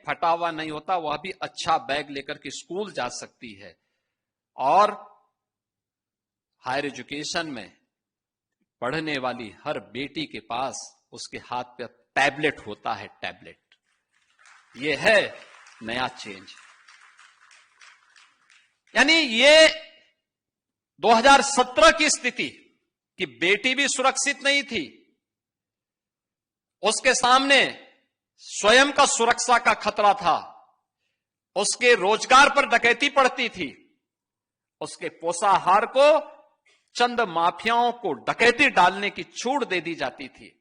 फटा हुआ नहीं होता, वह भी अच्छा बैग लेकर के स्कूल जा सकती है। और हायर एजुकेशन में पढ़ने वाली हर बेटी के पास उसके हाथ पे टैबलेट होता है, टैबलेट। यह है नया चेंज। यानी ये 2017 की स्थिति कि बेटी भी सुरक्षित नहीं थी, उसके सामने स्वयं का सुरक्षा का खतरा था, उसके रोजगार पर डकैती पड़ती थी, उसके पोषाहार को चंद माफियाओं को डकैती डालने की छूट दे दी जाती थी।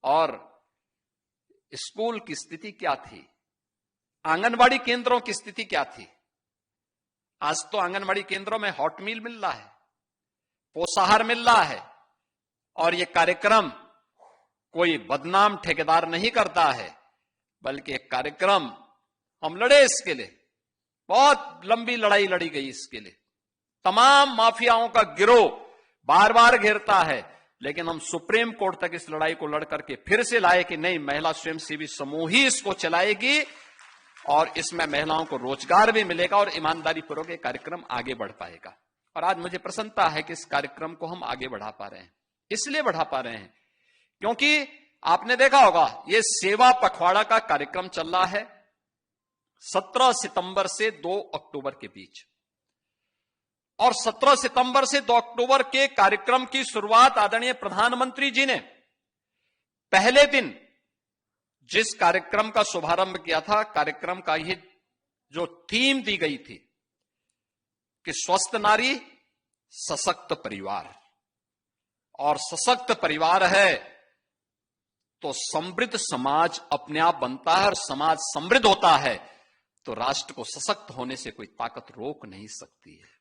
और स्कूल की स्थिति क्या थी, आंगनवाड़ी केंद्रों की स्थिति क्या थी। आज तो आंगनवाड़ी केंद्रों में हॉट मील मिल रहा है, पोषाहार मिल रहा है, और यह कार्यक्रम कोई बदनाम ठेकेदार नहीं करता है, बल्कि एक कार्यक्रम हम लड़े इसके लिए, बहुत लंबी लड़ाई लड़ी गई इसके लिए। तमाम माफियाओं का गिरोह बार बार घेरता है, लेकिन हम सुप्रीम कोर्ट तक इस लड़ाई को लड़ करके फिर से लाए कि नहीं, महिला स्वयंसेवी समूह ही इसको चलाएगी और इसमें महिलाओं को रोजगार भी मिलेगा और ईमानदारी पूर्वक ये कार्यक्रम आगे बढ़ पाएगा। और आज मुझे प्रसन्नता है कि इस कार्यक्रम को हम आगे बढ़ा पा रहे हैं। इसलिए बढ़ा पा रहे हैं क्योंकि आपने देखा होगा ये सेवा पखवाड़ा का कार्यक्रम चल रहा है 17 सितंबर से 2 अक्टूबर के बीच। और 17 सितंबर से 2 अक्टूबर के कार्यक्रम की शुरुआत आदरणीय प्रधानमंत्री जी ने पहले दिन जिस कार्यक्रम का शुभारंभ किया था, कार्यक्रम का ही जो थीम दी गई थी कि स्वस्थ नारी सशक्त परिवार, और सशक्त परिवार है तो समृद्ध समाज अपने आप बनता है, और समाज समृद्ध होता है तो राष्ट्र को सशक्त होने से कोई ताकत रोक नहीं सकती है।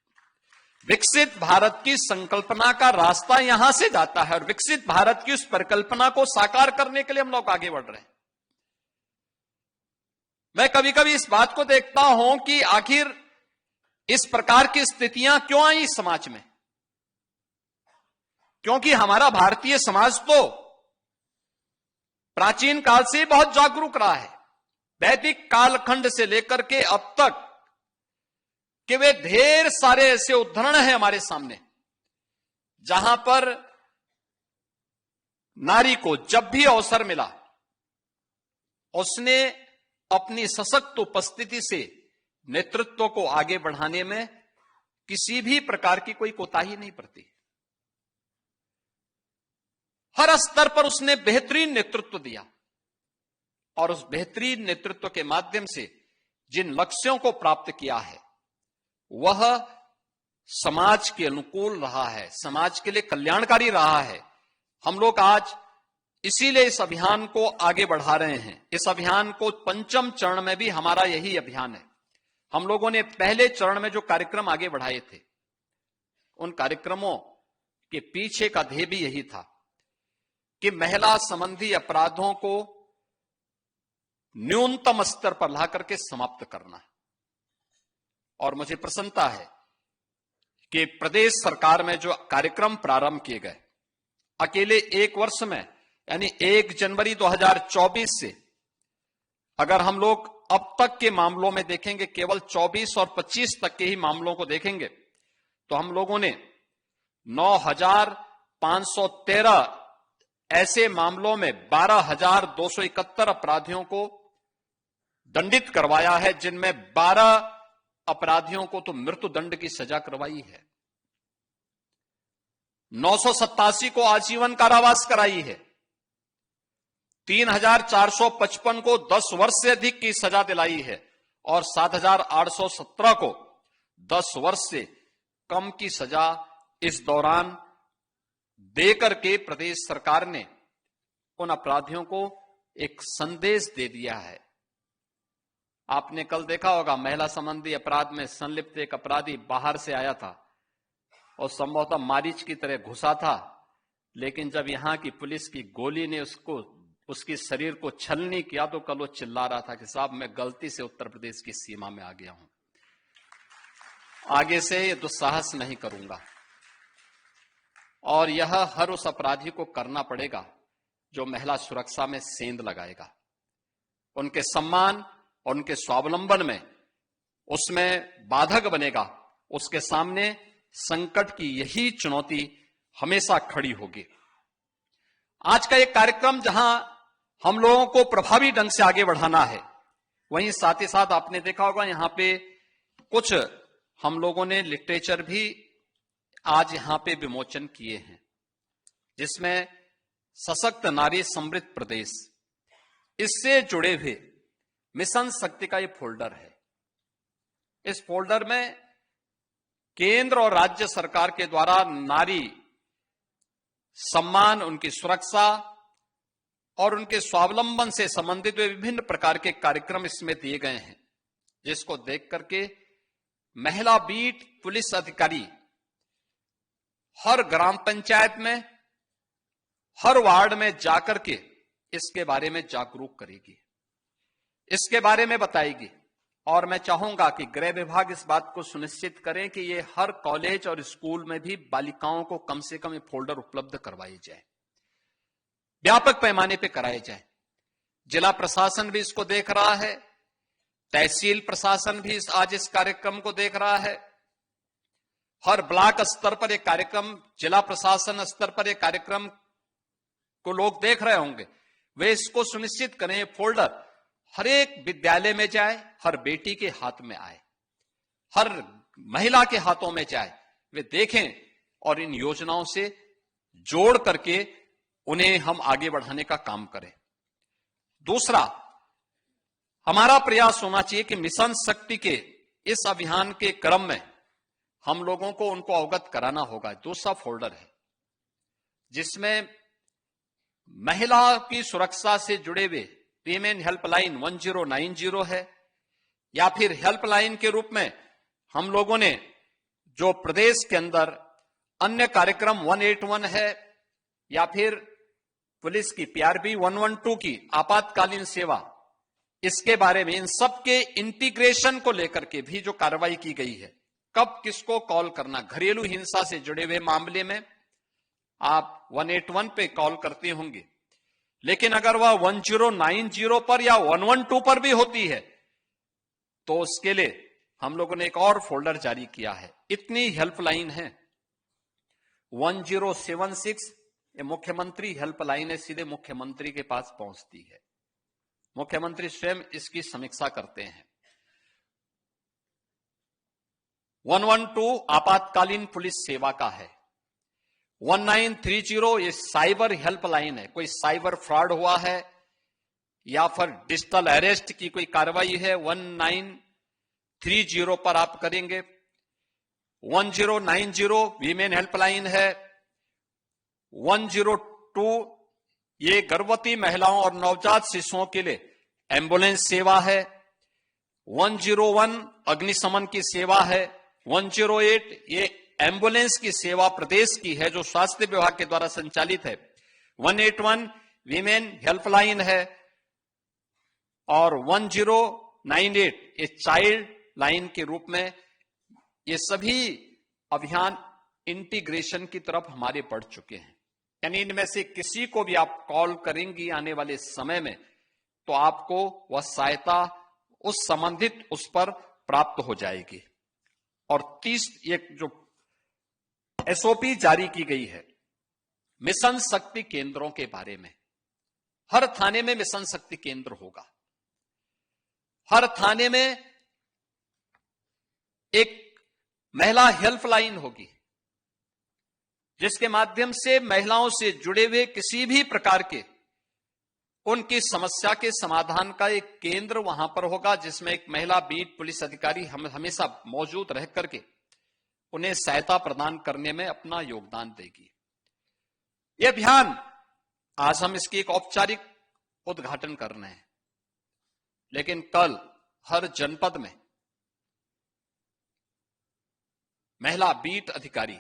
विकसित भारत की संकल्पना का रास्ता यहां से जाता है, और विकसित भारत की उस परिकल्पना को साकार करने के लिए हम लोग आगे बढ़ रहे हैं। मैं कभी कभी इस बात को देखता हूं कि आखिर इस प्रकार की स्थितियां क्यों आई समाज में, क्योंकि हमारा भारतीय समाज तो प्राचीन काल से बहुत जागरूक रहा है। वैदिक कालखंड से लेकर के अब तक कि वे ढेर सारे ऐसे उदाहरण हैं हमारे सामने जहां पर नारी को जब भी अवसर मिला उसने अपनी सशक्त उपस्थिति से नेतृत्व को आगे बढ़ाने में किसी भी प्रकार की कोई कोताही नहीं बरती। हर स्तर पर उसने बेहतरीन नेतृत्व दिया, और उस बेहतरीन नेतृत्व के माध्यम से जिन लक्ष्यों को प्राप्त किया है वह समाज के अनुकूल रहा है, समाज के लिए कल्याणकारी रहा है। हम लोग आज इसीलिए इस अभियान को आगे बढ़ा रहे हैं। इस अभियान को 5वें चरण में भी हमारा यही अभियान है। हम लोगों ने पहले चरण में जो कार्यक्रम आगे बढ़ाए थे, उन कार्यक्रमों के पीछे का ध्येय भी यही था कि महिला संबंधी अपराधों को न्यूनतम स्तर पर ला करके समाप्त करना। और मुझे प्रसन्नता है कि प्रदेश सरकार में जो कार्यक्रम प्रारंभ किए गए, अकेले एक वर्ष में यानी 1 जनवरी 2024 से अगर हम लोग अब तक के मामलों में देखेंगे, केवल 24 और 25 तक के ही मामलों को देखेंगे, तो हम लोगों ने 9,513 ऐसे मामलों में 12,271 अपराधियों को दंडित करवाया है, जिनमें 12 अपराधियों को तो मृत्यु दंड की सजा करवाई है, 987 को आजीवन कारावास कराई है, 3,455 को 10 वर्ष से अधिक की सजा दिलाई है, और 7,817 को 10 वर्ष से कम की सजा इस दौरान देकर के प्रदेश सरकार ने उन अपराधियों को एक संदेश दे दिया है। आपने कल देखा होगा, महिला संबंधी अपराध में संलिप्त एक अपराधी बाहर से आया था और संभवतः मारीच की तरह घुसा था, लेकिन जब यहां की पुलिस की गोली ने उसके शरीर को छलनी किया तो कल वो चिल्ला रहा था कि साहब मैं गलती से उत्तर प्रदेश की सीमा में आ गया हूं, आगे से ये दुस्साहस नहीं करूंगा। और यह हर उस अपराधी को करना पड़ेगा जो महिला सुरक्षा में सेंध लगाएगा, उनके सम्मान और उनके स्वावलंबन में उसमें बाधक बनेगा, उसके सामने संकट की यही चुनौती हमेशा खड़ी होगी। आज का एक कार्यक्रम जहां हम लोगों को प्रभावी ढंग से आगे बढ़ाना है, वहीं साथ ही साथ आपने देखा होगा यहां पे कुछ हम लोगों ने लिटरेचर भी आज यहां पे विमोचन किए हैं, जिसमें सशक्त नारी समृद्ध प्रदेश, इससे जुड़े हुए मिशन शक्ति का ये फोल्डर है। इस फोल्डर में केंद्र और राज्य सरकार के द्वारा नारी सम्मान, उनकी सुरक्षा और उनके स्वावलंबन से संबंधित विभिन्न प्रकार के कार्यक्रम इसमें दिए गए हैं, जिसको देख करके महिला बीट पुलिस अधिकारी हर ग्राम पंचायत में, हर वार्ड में जाकर के इसके बारे में जागरूक करेगी, इसके बारे में बताएगी। और मैं चाहूंगा कि गृह विभाग इस बात को सुनिश्चित करें कि ये हर कॉलेज और स्कूल में भी बालिकाओं को कम से कम ये फोल्डर उपलब्ध करवाई जाए, व्यापक पैमाने पे कराए जाए। जिला प्रशासन भी इसको देख रहा है, तहसील प्रशासन भी आज इस कार्यक्रम को देख रहा है, हर ब्लॉक स्तर पर एक कार्यक्रम, जिला प्रशासन स्तर पर एक कार्यक्रम को लोग देख रहे होंगे। वे इसको सुनिश्चित करें फोल्डर हर एक विद्यालय में जाए, हर बेटी के हाथ में आए, हर महिला के हाथों में जाए, वे देखें और इन योजनाओं से जोड़ करके उन्हें हम आगे बढ़ाने का काम करें। दूसरा, हमारा प्रयास होना चाहिए कि मिशन शक्ति के इस अभियान के क्रम में हम लोगों को उनको अवगत कराना होगा। दूसरा फोल्डर है जिसमें महिला की सुरक्षा से जुड़े हुए वीमेन हेल्पलाइन 1090 है, या फिर हेल्पलाइन के रूप में हम लोगों ने जो प्रदेश के अंदर अन्य कार्यक्रम 181 है, या फिर पुलिस की PRB 112 की आपातकालीन सेवा, इसके बारे में इन सब के इंटीग्रेशन को लेकर के भी जो कार्रवाई की गई है, कब किसको कॉल करना, घरेलू हिंसा से जुड़े हुए मामले में आप 181 पे कॉल करते होंगे, लेकिन अगर वह 1090 पर या 112 पर भी होती है तो उसके लिए हम लोगों ने एक और फोल्डर जारी किया है। इतनी हेल्पलाइन है। 1076 ये मुख्यमंत्री हेल्पलाइन है, सीधे मुख्यमंत्री के पास पहुंचती है, मुख्यमंत्री स्वयं इसकी समीक्षा करते हैं। 112 आपातकालीन पुलिस सेवा का है। 1930 ये साइबर हेल्पलाइन है, कोई साइबर फ्रॉड हुआ है या फिर डिजिटल अरेस्ट की कोई कार्रवाई है, 1930 पर आप करेंगे। 1090 वीमेन हेल्पलाइन है। 102 ये गर्भवती महिलाओं और नवजात शिशुओं के लिए एम्बुलेंस सेवा है। 101 अग्निशमन की सेवा है। 108 ये एम्बुलेंस की सेवा प्रदेश की है जो स्वास्थ्य विभाग के द्वारा संचालित है। 181 वीमेन हेल्पलाइन है और 1098 ये चाइल्ड लाइन के रूप में। ये सभी अभियान इंटीग्रेशन की तरफ हमारे बढ़ चुके हैं, यानी इनमें से किसी को भी आप कॉल करेंगी आने वाले समय में तो आपको वह सहायता उस संबंधित उस पर प्राप्त हो जाएगी। और 30 ये जो SOP जारी की गई है मिशन शक्ति केंद्रों के बारे में, हर थाने में मिशन शक्ति केंद्र होगा। हर थाने में एक महिला हेल्पलाइन होगी जिसके माध्यम से महिलाओं से जुड़े हुए किसी भी प्रकार के उनकी समस्या के समाधान का एक केंद्र वहां पर होगा, जिसमें एक महिला बीट पुलिस अधिकारी हमेशा मौजूद रह करके उन्हें सहायता प्रदान करने में अपना योगदान देगी। यह अभियान आज हम इसकी एक औपचारिक उद्घाटन कर रहे हैं, लेकिन कल हर जनपद में महिला बीट अधिकारी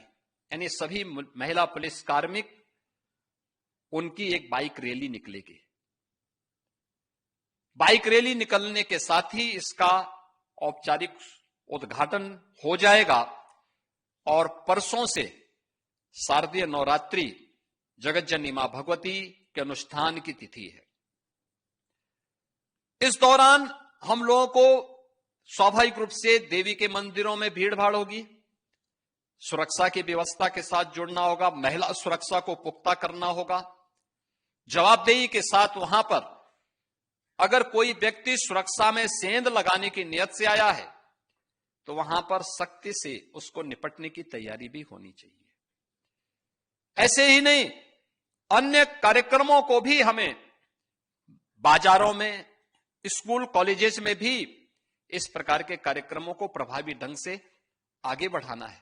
यानी सभी महिला पुलिस कार्मिक उनकी एक बाइक रैली निकलेगी। बाइक रैली निकलने के साथ ही इसका औपचारिक उद्घाटन हो जाएगा और परसों से शारदीय नवरात्रि जगतजननी मां भगवती के अनुष्ठान की तिथि है। इस दौरान हम लोगों को स्वाभाविक रूप से देवी के मंदिरों में भीड़ भाड़ होगी, सुरक्षा की व्यवस्था के साथ जुड़ना होगा, महिला सुरक्षा को पुख्ता करना होगा। जवाबदेही के साथ वहां पर अगर कोई व्यक्ति सुरक्षा में सेंध लगाने की नियत से आया है तो वहां पर सख्ती से उसको निपटने की तैयारी भी होनी चाहिए। ऐसे ही नहीं, अन्य कार्यक्रमों को भी हमें बाजारों में, स्कूल कॉलेजेस में भी इस प्रकार के कार्यक्रमों को प्रभावी ढंग से आगे बढ़ाना है।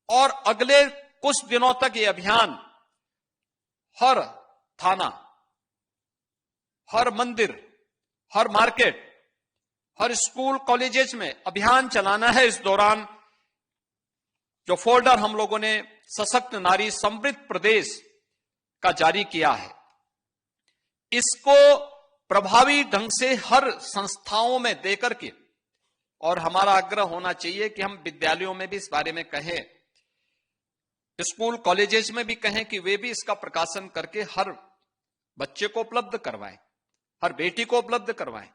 और अगले कुछ दिनों तक ये अभियान हर थाना, हर मंदिर, हर मार्केट, हर स्कूल कॉलेजेस में अभियान चलाना है। इस दौरान जो फोल्डर हम लोगों ने सशक्त नारी समृद्ध प्रदेश का जारी किया है, इसको प्रभावी ढंग से हर संस्थाओं में देकर के, और हमारा आग्रह होना चाहिए कि हम विद्यालयों में भी इस बारे में कहें, स्कूल कॉलेजेस में भी कहें कि वे भी इसका प्रकाशन करके हर बच्चे को उपलब्ध करवाएं, हर बेटी को उपलब्ध करवाएं।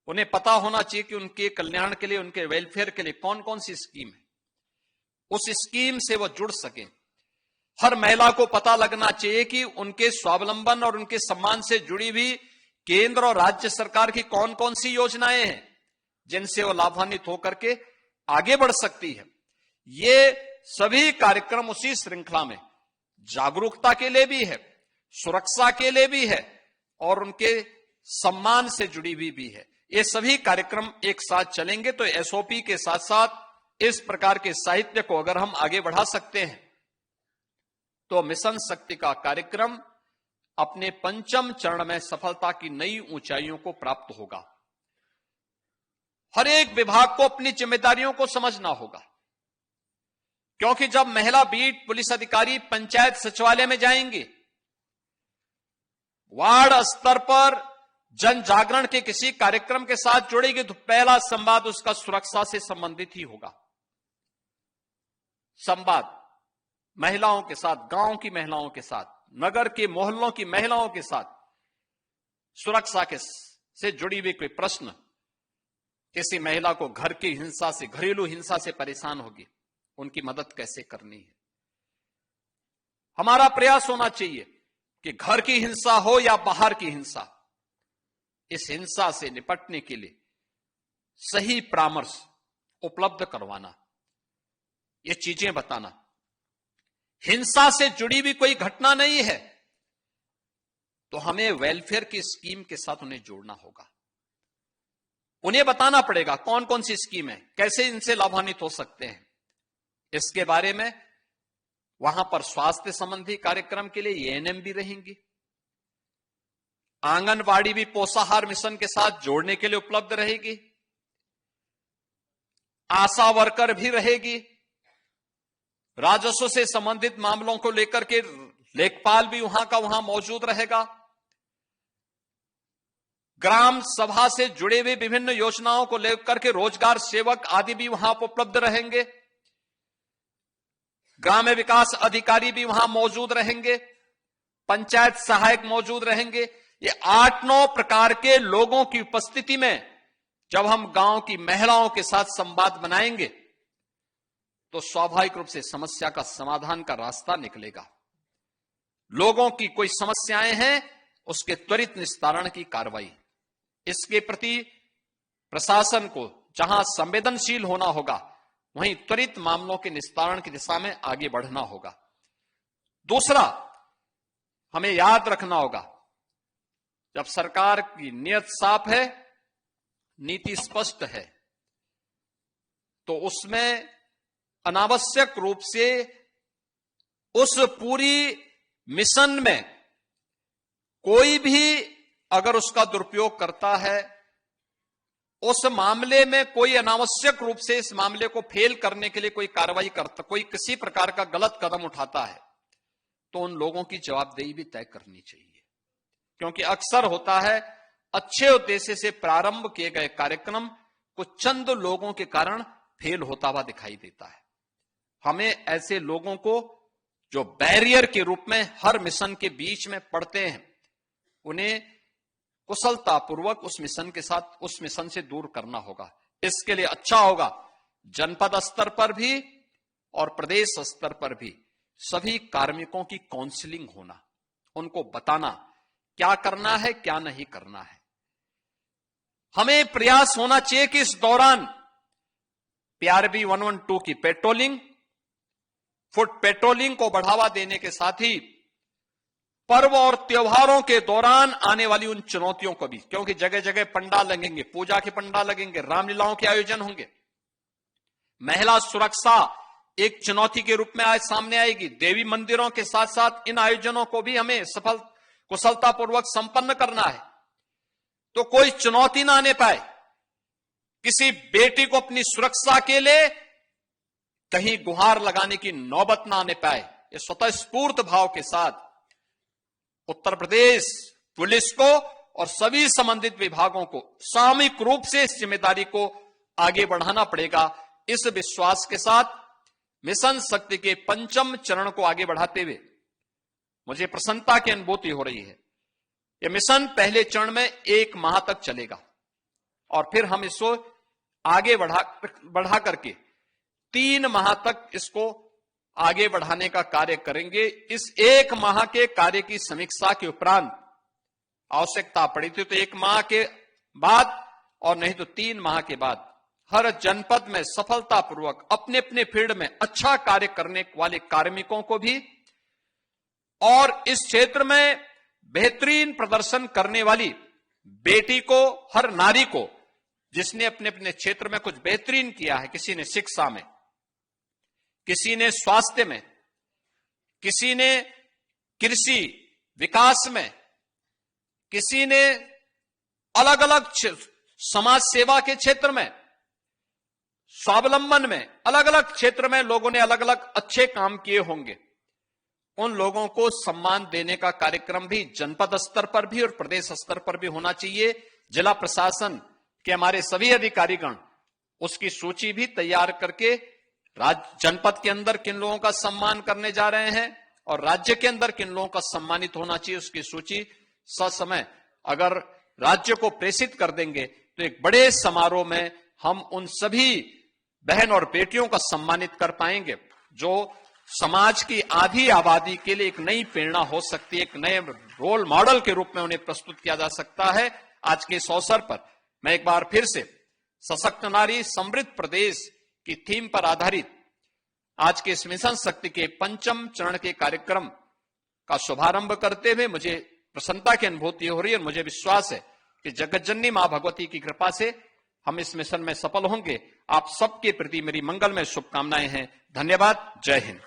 उन्हें पता होना चाहिए कि उनके कल्याण के लिए, उनके वेलफेयर के लिए कौन कौन सी स्कीम है, उस स्कीम से वो जुड़ सके। हर महिला को पता लगना चाहिए कि उनके स्वावलंबन और उनके सम्मान से जुड़ी हुई केंद्र और राज्य सरकार की कौन कौन सी योजनाएं हैं जिनसे वो लाभान्वित होकर के आगे बढ़ सकती है। ये सभी कार्यक्रम उसी श्रृंखला में जागरूकता के लिए भी है, सुरक्षा के लिए भी है और उनके सम्मान से जुड़ी हुई भी है। ये सभी कार्यक्रम एक साथ चलेंगे तो एसओपी के साथ साथ इस प्रकार के साहित्य को अगर हम आगे बढ़ा सकते हैं तो मिशन शक्ति का कार्यक्रम अपने पंचम चरण में सफलता की नई ऊंचाइयों को प्राप्त होगा। हर एक विभाग को अपनी जिम्मेदारियों को समझना होगा, क्योंकि जब महिला बीट पुलिस अधिकारी पंचायत सचिवालय में जाएंगे, वार्ड स्तर पर जन जागरण के किसी कार्यक्रम के साथ जुड़ेगी तो पहला संवाद उसका सुरक्षा से संबंधित ही होगा। संवाद महिलाओं के साथ, गांव की महिलाओं के साथ, नगर के मोहल्लों की महिलाओं के साथ सुरक्षा के से जुड़ी हुई कोई प्रश्न, किसी महिला को घर की हिंसा से, घरेलू हिंसा से परेशान होगी, उनकी मदद कैसे करनी है। हमारा प्रयास होना चाहिए कि घर की हिंसा हो या बाहर की हिंसा, इस हिंसा से निपटने के लिए सही परामर्श उपलब्ध करवाना, ये चीजें बताना। हिंसा से जुड़ी भी कोई घटना नहीं है तो हमें वेलफेयर की स्कीम के साथ उन्हें जोड़ना होगा। उन्हें बताना पड़ेगा कौन कौन सी स्कीम है, कैसे इनसे लाभान्वित हो सकते हैं। इसके बारे में वहां पर स्वास्थ्य संबंधी कार्यक्रम के लिए एएनएम भी रहेंगी, आंगनवाड़ी भी पोषाहार मिशन के साथ जोड़ने के लिए उपलब्ध रहेगी, आशा वर्कर भी रहेगी, राजस्व से संबंधित मामलों को लेकर के लेखपाल भी वहां का वहां मौजूद रहेगा, ग्राम सभा से जुड़े हुए विभिन्न योजनाओं को लेकर के रोजगार सेवक आदि भी वहां पर उपलब्ध रहेंगे, ग्राम्य विकास अधिकारी भी वहां मौजूद रहेंगे, पंचायत सहायक मौजूद रहेंगे। ये 8-9 प्रकार के लोगों की उपस्थिति में जब हम गांव की महिलाओं के साथ संवाद बनाएंगे तो स्वाभाविक रूप से समस्या का समाधान का रास्ता निकलेगा। लोगों की कोई समस्याएं हैं, उसके त्वरित निस्तारण की कार्रवाई, इसके प्रति प्रशासन को जहां संवेदनशील होना होगा वहीं त्वरित मामलों के निस्तारण की दिशा में आगे बढ़ना होगा। दूसरा, हमें याद रखना होगा, जब सरकार की नीयत साफ है, नीति स्पष्ट है, तो उसमें अनावश्यक रूप से उस पूरी मिशन में कोई भी अगर उसका दुरुपयोग करता है, उस मामले में कोई अनावश्यक रूप से इस मामले को फेल करने के लिए कोई कार्रवाई करता, कोई किसी प्रकार का गलत कदम उठाता है, तो उन लोगों की जवाबदेही भी तय करनी चाहिए। क्योंकि अक्सर होता है अच्छे उद्देश्य से प्रारंभ किए गए कार्यक्रम कुछ चंद लोगों के कारण फेल होता हुआ दिखाई देता है। हमें ऐसे लोगों को जो बैरियर के रूप में हर मिशन के बीच में पड़ते हैं, उन्हें कुशलतापूर्वक उस मिशन से दूर करना होगा। इसके लिए अच्छा होगा जनपद स्तर पर भी और प्रदेश स्तर पर भी सभी कार्मिकों की काउंसलिंग होना, उनको बताना क्या करना है क्या नहीं करना है। हमें प्रयास होना चाहिए कि इस दौरान PRB 112 की पेट्रोलिंग, फुट पेट्रोलिंग को बढ़ावा देने के साथ ही पर्व और त्योहारों के दौरान आने वाली उन चुनौतियों को भी, क्योंकि जगह जगह पंडाल लगेंगे, पूजा के पंडाल लगेंगे, रामलीलाओं के आयोजन होंगे, महिला सुरक्षा एक चुनौती के रूप में आज सामने आएगी। देवी मंदिरों के साथ साथ इन आयोजनों को भी हमें कुशलतापूर्वक संपन्न करना है, तो कोई चुनौती ना आने पाए, किसी बेटी को अपनी सुरक्षा के लिए कहीं गुहार लगाने की नौबत ना आने पाए। ये स्वतः स्फूर्त भाव के साथ उत्तर प्रदेश पुलिस को और सभी संबंधित विभागों को सामूहिक रूप से इस जिम्मेदारी को आगे बढ़ाना पड़ेगा। इस विश्वास के साथ मिशन शक्ति के 5वें चरण को आगे बढ़ाते हुए मुझे प्रसन्नता की अनुभूति हो रही है। यह मिशन पहले चरण में 1 माह तक चलेगा और फिर हम इसको आगे बढ़ा करके 3 माह तक इसको आगे बढ़ाने का कार्य करेंगे। इस 1 माह के कार्य की समीक्षा के उपरांत आवश्यकता पड़ी थी तो 1 माह के बाद और नहीं तो 3 माह के बाद हर जनपद में सफलतापूर्वक अपने अपने फील्ड में अच्छा कार्य करने वाले कार्मिकों को भी और इस क्षेत्र में बेहतरीन प्रदर्शन करने वाली बेटी को, हर नारी को जिसने अपने अपने क्षेत्र में कुछ बेहतरीन किया है, किसी ने शिक्षा में, किसी ने स्वास्थ्य में, किसी ने कृषि विकास में, किसी ने अलग अलग समाज सेवा के क्षेत्र में, स्वावलंबन में, अलग अलग क्षेत्र में लोगों ने अलग अलग अच्छे काम किए होंगे। उन लोगों को सम्मान देने का कार्यक्रम भी जनपद स्तर पर भी और प्रदेश स्तर पर भी होना चाहिए। जिला प्रशासन के हमारे सभी अधिकारीगण उसकी सूची भी तैयार करके जनपद के अंदर किन लोगों का सम्मान करने जा रहे हैं और राज्य के अंदर किन लोगों का सम्मानित होना चाहिए, उसकी सूची ससमय अगर राज्य को प्रेषित कर देंगे तो एक बड़े समारोह में हम उन सभी बहन और बेटियों का सम्मानित कर पाएंगे जो समाज की आधी आबादी के लिए एक नई प्रेरणा हो सकती है, एक नए रोल मॉडल के रूप में उन्हें प्रस्तुत किया जा सकता है। आज के इस अवसर पर मैं एक बार फिर से सशक्त नारी समृद्ध प्रदेश की थीम पर आधारित आज के इस मिशन शक्ति के 5वें चरण के कार्यक्रम का शुभारंभ करते हुए मुझे प्रसन्नता की अनुभूति हो रही है और मुझे विश्वास है कि जगतजननी मां भगवती की कृपा से हम इस मिशन में सफल होंगे। आप सबके प्रति मेरी मंगलमय शुभकामनाएं हैं। धन्यवाद। जय हिंद।